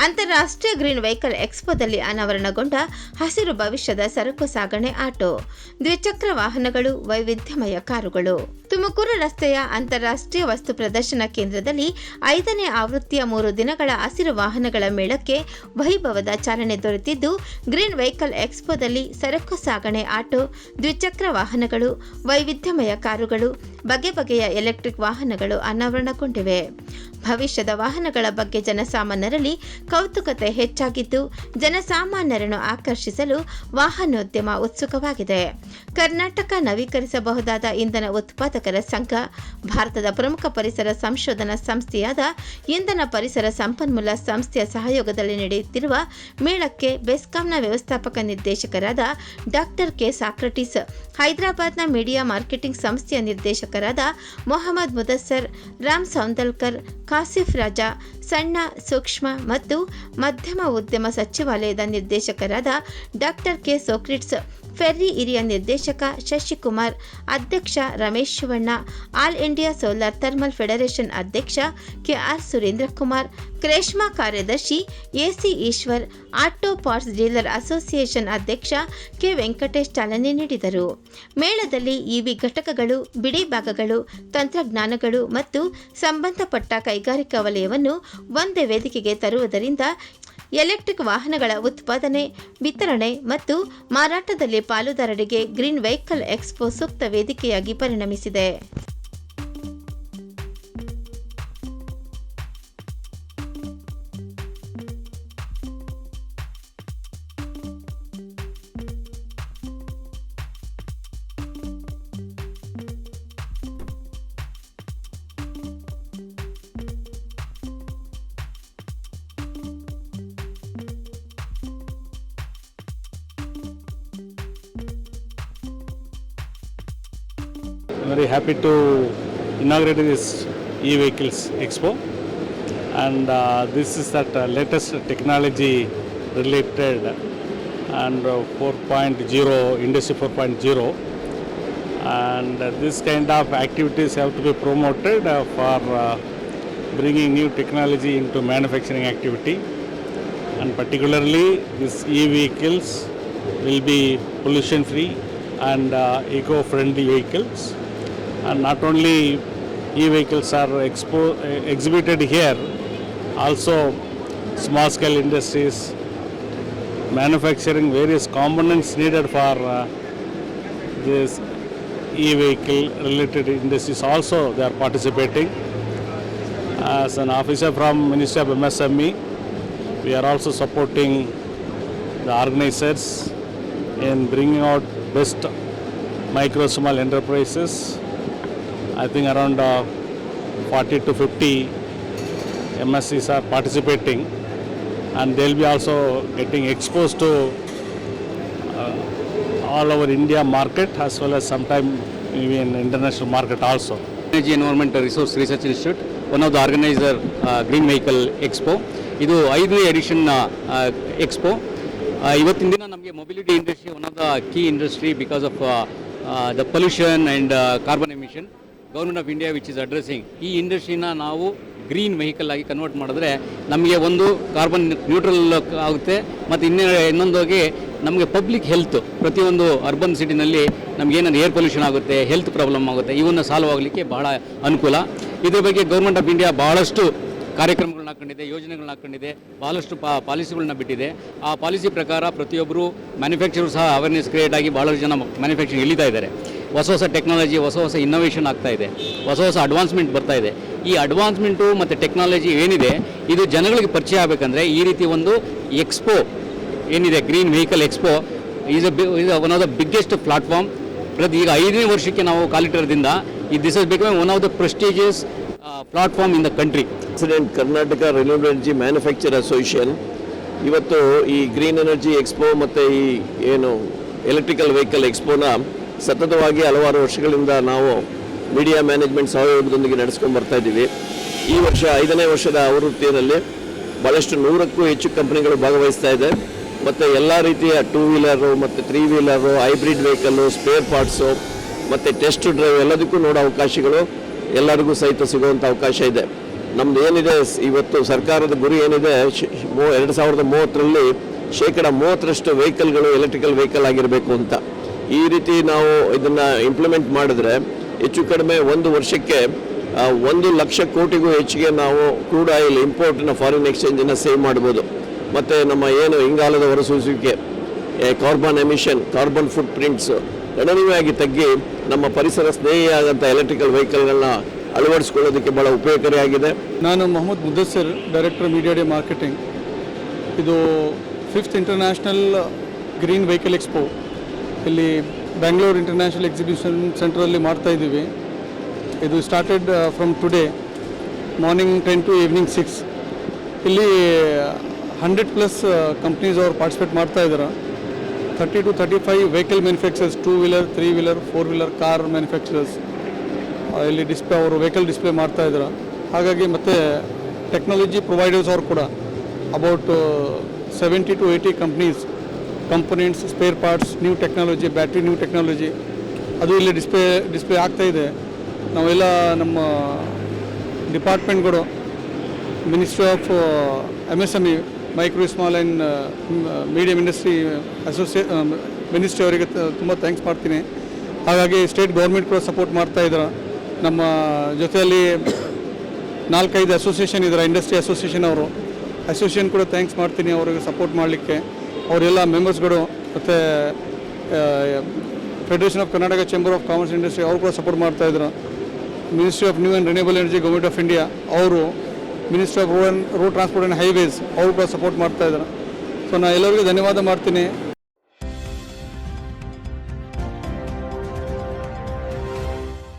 ಅಂತಾರಾಷ್ಟ್ರೀಯ green vehicle ಎಕ್ಸ್ಪೋದಲ್ಲಿ ಅನಾವರಣಗೊಂಡ ಹಸಿರು ಭವಿಷ್ಯದ ಸರಕು ಸಾಗಣೆ ಆಟೋ, ದ್ವಿಚಕ್ರ ವಾಹನಗಳು, ವೈವಿಧ್ಯಮಯ ಕಾರುಗಳು. ತುಮಕೂರು ರಸ್ತೆಯ ಅಂತಾರಾಷ್ಟ್ರೀಯ ವಸ್ತು ಪ್ರದರ್ಶನ ಕೇಂದ್ರದಲ್ಲಿ 5ನೇ ಆವೃತ್ತಿಯ 3 ದಿನಗಳ ಹಸಿರು ವಾಹನಗಳ ಮೇಳಕ್ಕೆ ವೈಭವದ ಚಾಲನೆ ದೊರೆತಿದ್ದು, ಗ್ರೀನ್ ವೆಹಿಕಲ್ ಎಕ್ಸ್ಪೋದಲ್ಲಿ ಸರಕು ಸಾಗಣೆ ಆಟೋ, ದ್ವಿಚಕ್ರ ವಾಹನಗಳು, ವೈವಿಧ್ಯಮಯ ಕಾರುಗಳು, ಬಗೆ ಬಗೆಯ ಎಲೆಕ್ಟ್ರಿಕ್ ವಾಹನಗಳು ಅನಾವರಣಗೊಂಡಿವೆ. ಭವಿಷ್ಯದ ವಾಹನಗಳ ಬಗ್ಗೆ ಜನಸಾಮಾನ್ಯರಲ್ಲಿ ಕೌತುಕತೆ ಹೆಚ್ಚಾಗಿದ್ದು, ಜನಸಾಮಾನ್ಯರನ್ನು ಆಕರ್ಷಿಸಲು ವಾಹನೋದ್ಯಮ ಉತ್ಸುಕವಾಗಿದೆ. ಕರ್ನಾಟಕ ನವೀಕರಿಸಬಹುದಾದ ಇಂಧನ ಉತ್ಪಾದಕರ ಸಂಘ, ಭಾರತದ ಪ್ರಮುಖ ಪರಿಸರ ಸಂಶೋಧನಾ ಸಂಸ್ಥೆಯಾದ ಇಂಧನ ಪರಿಸರ ಸಂಪನ್ಮೂಲ ಸಂಸ್ಥೆಯ ಸಹಯೋಗದಲ್ಲಿ ನಡೆಯುತ್ತಿರುವ ಮೇಳಕ್ಕೆ ಬೆಸ್ಕಾಂನ ವ್ಯವಸ್ಥಾಪಕ ನಿರ್ದೇಶಕರಾದ ಡಾಕ್ಟರ್ ಕೆ ಸಾಕ್ರಟೀಸ್, ಹೈದರಾಬಾದ್ನ ಮೀಡಿಯಾ ಮಾರ್ಕೆಟಿಂಗ್ ಸಂಸ್ಥೆಯ ನಿರ್ದೇಶಕರಾದ ಮೊಹಮ್ಮದ್ ಮುದಸ್ಸರ್, ರಾಮ್ ಸೌಂದಲ್ಕರ್, ಕಾಸಿಫ್ ರಾಜಾ, ಸಣ್ಣ, ಸೂಕ್ಷ್ಮ ಮತ್ತು ಮಧ್ಯಮ ಉದ್ಯಮ ಸಚಿವಾಲಯದ ನಿರ್ದೇಶಕರಾದ ಡಾಕ್ಟರ್ ಕೆ ಸೋಕ್ರಿಟ್ಸ್, ಫೆರ್ರಿ ಹಿರಿಯ ನಿರ್ದೇಶಕ ಶಶಿಕುಮಾರ್, ಅಧ್ಯಕ್ಷ Ramesh Shivanna, all India solar thermal federation ಅಧ್ಯಕ್ಷ ಕೆಆರ್ ಸುರೇಂದ್ರ ಕುಮಾರ್, ಕ್ರೇಷ್ಮಾ ಕಾರ್ಯದರ್ಶಿ A C Eshwar, auto parts dealer association ಅಧ್ಯಕ್ಷ ಕೆ ವೆಂಕಟೇಶ್ ಚಾಲನೆ ನೀಡಿದರು. ಮೇಳದಲ್ಲಿ ಇವಿ ಘಟಕಗಳು, ಬಿಡಿ ಭಾಗಗಳು, ತಂತ್ರಜ್ಞಾನಗಳು ಮತ್ತು ಸಂಬಂಧಪಟ್ಟ ಕೈಗಾರಿಕಾ ವಲಯವನ್ನು ಒಂದೇ ವೇದಿಕೆಗೆ ತರುವುದರಿಂದ ಎಲೆಕ್ಟ್ರಿಕ್ ವಾಹನಗಳ ಉತ್ಪಾದನೆ, ವಿತರಣೆ ಮತ್ತು ಮಾರಾಟದಲ್ಲಿ ಪಾಲುದಾರರಿಗೆ ಗ್ರೀನ್ ವೆಹಿಕಲ್ ಎಕ್ಸ್ಪೋ ಸೂಕ್ತ ವೇದಿಕೆಯಾಗಿ ಪರಿಣಮಿಸಿದೆ. Very happy to inaugurate this e-vehicles expo, and this is that latest technology related and 4.0 industry 4.0, and this kind of activities have to be promoted for bringing new technology into manufacturing activity, and particularly these e-vehicles will be pollution free and eco-friendly vehicles. And not only e-vehicles are exhibited here, also small scale industries manufacturing various components needed for this e-vehicle related industries also they are participating. As an officer from Ministry of MSME, we are also supporting the organizers in bringing out best micro small enterprises. I think around 40 to 50 MSCs are participating, and they'll be also getting exposed to all over India market as well as sometime even international market also. Energy Environment Resource Research Institute, one of the organizer Green Vehicle Expo. ಇದು 5ನೇ edition expo. ಇವತ್ತಿನ ದಿನ ನಮಗೆ mobility industry one of the key industry because of the pollution and carbon emission. Government of India which is addressing ಈ ಇಂಡಸ್ಟ್ರಿನ ನಾವು green vehicle ಆಗಿ convert ಮಾಡಿದ್ರೆ ನಮಗೆ ಒಂದು ಕಾರ್ಬನ್ ನ್ಯೂಟ್ರಲ್ ಆಗುತ್ತೆ, ಮತ್ತು ಇನ್ನೊಂದಾಗಿ ನಮಗೆ ಪಬ್ಲಿಕ್ ಹೆಲ್ತ್, ಪ್ರತಿಯೊಂದು ಅರ್ಬನ್ ಸಿಟಿನಲ್ಲಿ ನಮಗೇನು ಏರ್ ಪೊಲ್ಯೂಷನ್ ಆಗುತ್ತೆ, ಹೆಲ್ತ್ ಪ್ರಾಬ್ಲಮ್ ಆಗುತ್ತೆ, ಇವನ್ನ ಸಾಲ್ವ್ ಆಗಲಿಕ್ಕೆ ಬಹಳ ಅನುಕೂಲ. ಇದ್ರ ಬಗ್ಗೆ ಗೌರ್ಮೆಂಟ್ ಆಫ್ ಇಂಡಿಯಾ ಬಹಳಷ್ಟು ಕಾರ್ಯಕ್ರಮಗಳನ್ನ ಹಾಕೊಂಡಿದೆ, ಯೋಜನೆಗಳನ್ನ ಹಾಕೊಂಡಿದೆ, ಭಾಳಷ್ಟು ಪಾಲಿಸಿಗಳನ್ನ ಬಿಟ್ಟಿದೆ. ಆ ಪಾಲಿಸಿ ಪ್ರಕಾರ ಪ್ರತಿಯೊಬ್ಬರು ಮ್ಯಾನುಫ್ಯಾಕ್ಚರ್ ಸಹ ಅವೇರ್ನೆಸ್ ಕ್ರಿಯೇಟ್ ಆಗಿ ಭಾಳಷ್ಟು ಜನ ಮ್ಯಾನುಫ್ಯಾಕ್ಚರಿಂಗ್ ಇಳಿತಾ ಇದ್ದಾರೆ. ಹೊಸ ಟೆಕ್ನಾಲಜಿ, ಹೊಸ ಇನ್ನೋವೇಷನ್ ಆಗ್ತಾ ಇದೆ, ಹೊಸ ಅಡ್ವಾನ್ಸ್ಮೆಂಟ್ ಬರ್ತಾ ಇದೆ. ಈ ಅಡ್ವಾನ್ಸ್ಮೆಂಟು ಮತ್ತು ಟೆಕ್ನಾಲಜಿ ಏನಿದೆ ಇದು ಜನಗಳಿಗೆ ಪರಿಚಯ ಆಗಬೇಕಂದ್ರೆ ಈ ರೀತಿ ಒಂದು ಎಕ್ಸ್ಪೋ ಏನಿದೆ, green vehicle expo is one of the biggest platform. ಈಗ 5ನೇ ವರ್ಷಕ್ಕೆ ನಾವು ಕಾಲಿಟ್ಟಿರೋದ್ರಿಂದ this is become one of the prestigious platform in the country. President Karnataka renewable energy manufacture association ಇವತ್ತು ಈ ಗ್ರೀನ್ ಎನರ್ಜಿ ಎಕ್ಸ್ಪೋ ಮತ್ತು ಈ ಏನು ಎಲೆಕ್ಟ್ರಿಕಲ್ ವೆಹಿಕಲ್ ಎಕ್ಸ್ಪೋನ ಸತತವಾಗಿ ಹಲವಾರು ವರ್ಷಗಳಿಂದ ನಾವು ಮೀಡಿಯಾ ಮ್ಯಾನೇಜ್ಮೆಂಟ್ ಸಹಯೋಗದೊಂದಿಗೆ ನಡೆಸ್ಕೊಂಡು ಬರ್ತಾ ಇದ್ದೀವಿ. ಈ ವರ್ಷ 5ನೇ ವರ್ಷದ ಆವೃತ್ತಿಯಲ್ಲಿ ಭಾಳಷ್ಟು 100ಕ್ಕೂ ಹೆಚ್ಚು ಕಂಪನಿಗಳು ಭಾಗವಹಿಸ್ತಾ ಇದೆ. ಮತ್ತು ಎಲ್ಲ ರೀತಿಯ 2 ವೀಲರು ಮತ್ತು 3 wheeler, hybrid vehicle, spare parts ಮತ್ತು ಟೆಸ್ಟ್ ಡ್ರೈವ್ ಎಲ್ಲದಕ್ಕೂ ನೋಡೋ ಅವಕಾಶಗಳು ಎಲ್ಲರಿಗೂ ಸಹಿತ ಸಿಗುವಂಥ ಅವಕಾಶ ಇದೆ. ನಮ್ದು ಏನಿದೆ ಇವತ್ತು ಸರ್ಕಾರದ ಗುರಿ ಏನಿದೆ 2030ರಲ್ಲಿ ಶೇಕಡ 30ರಷ್ಟು ವೆಹಿಕಲ್ಗಳು ಎಲೆಕ್ಟ್ರಿಕಲ್ ವೆಹಿಕಲ್ ಆಗಿರಬೇಕು ಅಂತ. ಈ ರೀತಿ ನಾವು ಇದನ್ನು ಇಂಪ್ಲಿಮೆಂಟ್ ಮಾಡಿದ್ರೆ ಹೆಚ್ಚು ಕಡಿಮೆ ಒಂದು ವರ್ಷಕ್ಕೆ 1,00,000 ಕೋಟಿಗೂ ಹೆಚ್ಚಿಗೆ ನಾವು ಕ್ರೂಡ್ ಆಯಿಲ್ ಇಂಪೋರ್ಟ್ನ ಫಾರಿನ್ ಎಕ್ಸ್ಚೇಂಜನ್ನು ಸೇವ್ ಮಾಡ್ಬೋದು. ಮತ್ತು ನಮ್ಮ ಏನು ಇಂಗಾಲದ ಹೊರಸೂಸುವಿಕೆ, carbon emission, carbon foot prints ಗಣನೀಯವಾಗಿ ತಗ್ಗಿ ನಮ್ಮ ಪರಿಸರ ಸ್ನೇಹಿಯಾದಂಥ ಎಲೆಕ್ಟ್ರಿಕಲ್ ವೆಹಿಕಲ್ಗಳನ್ನ ಅಳವಡಿಸ್ಕೊಳ್ಳೋದಕ್ಕೆ ಭಾಳ ಉಪಯೋಗಕಾರಿಯಾಗಿದೆ. ನಾನು Mohammed Muddassar, director media day marketing. ಇದು 5th international green vehicle expo ಇಲ್ಲಿ ಬ್ಯಾಂಗ್ಳೂರ್ ಇಂಟರ್ನ್ಯಾಷನಲ್ ಎಕ್ಸಿಬಿಷನ್ ಸೆಂಟ್ರಲ್ಲಿ ಮಾಡ್ತಾ ಇದ್ದೀವಿ. ಇದು started from today morning 10 to evening 6. ಇಲ್ಲಿ 100+ ಕಂಪ್ನೀಸ್ ಅವರು ಪಾರ್ಟಿಸಿಪೇಟ್ ಮಾಡ್ತಾ ಇದ್ದಾರೆ. 30 to 35 vehicle manufacturers, 2 wheeler, 3 wheeler, 4 wheeler car manufacturers ಇಲ್ಲಿ ಅವರು ವೆಹಿಕಲ್ ಡಿಸ್ಪ್ಲೇ ಮಾಡ್ತಾ ಇದ್ದಾರೆ. ಹಾಗಾಗಿ ಮತ್ತು ಟೆಕ್ನಾಲಜಿ ಪ್ರೊವೈಡರ್ಸ್ ಅವರು ಕೂಡ about 70 to 80 companies, components, spare parts, new technology, battery new technology ಅದು ಇಲ್ಲಿ ಡಿಸ್ಪ್ಲೇ ಆಗ್ತಾ ಇದೆ. ನಾವೆಲ್ಲ ನಮ್ಮ ಡಿಪಾರ್ಟ್ಮೆಂಟ್ಗಳು, ministry of MSME, micro small and medium industry ministry ಅವರಿಗೆ ತುಂಬ ಥ್ಯಾಂಕ್ಸ್ ಮಾಡ್ತೀನಿ. ಹಾಗಾಗಿ ಸ್ಟೇಟ್ ಗೌರ್ಮೆಂಟ್ ಕೂಡ ಸಪೋರ್ಟ್ ಮಾಡ್ತಾ ಇದ್ದಾರೆ. ನಮ್ಮ ಜೊತೆಯಲ್ಲಿ 4-5 ಅಸೋಸಿಯೇಷನ್ ಇದ್ದಾರೆ, ಇಂಡಸ್ಟ್ರಿ ಅಸೋಸಿಯೇಷನ್ ಅವರು. ಅಸೋಸಿಯೇಷನ್ ಕೂಡ ಥ್ಯಾಂಕ್ಸ್ ಮಾಡ್ತೀನಿ ಅವರಿಗೆ ಸಪೋರ್ಟ್ ಮಾಡಲಿಕ್ಕೆ. ಅವರೆಲ್ಲ ಮೆಂಬರ್ಸ್ಗಳು ಮತ್ತು federation of Karnataka chamber of commerce industry ಅವರು ಕೂಡ ಸಪೋರ್ಟ್ ಮಾಡ್ತಾಯಿದ್ರು. Ministry of new and renewable energy government of India ಅವರು, ministry of road transport and highways ಅವರು ಕೂಡ ಸಪೋರ್ಟ್ ಮಾಡ್ತಾಯಿದ್ದಾರೆ. ಸೊ ನಾನು ಎಲ್ಲರಿಗೂ ಧನ್ಯವಾದ ಮಾಡ್ತೀನಿ.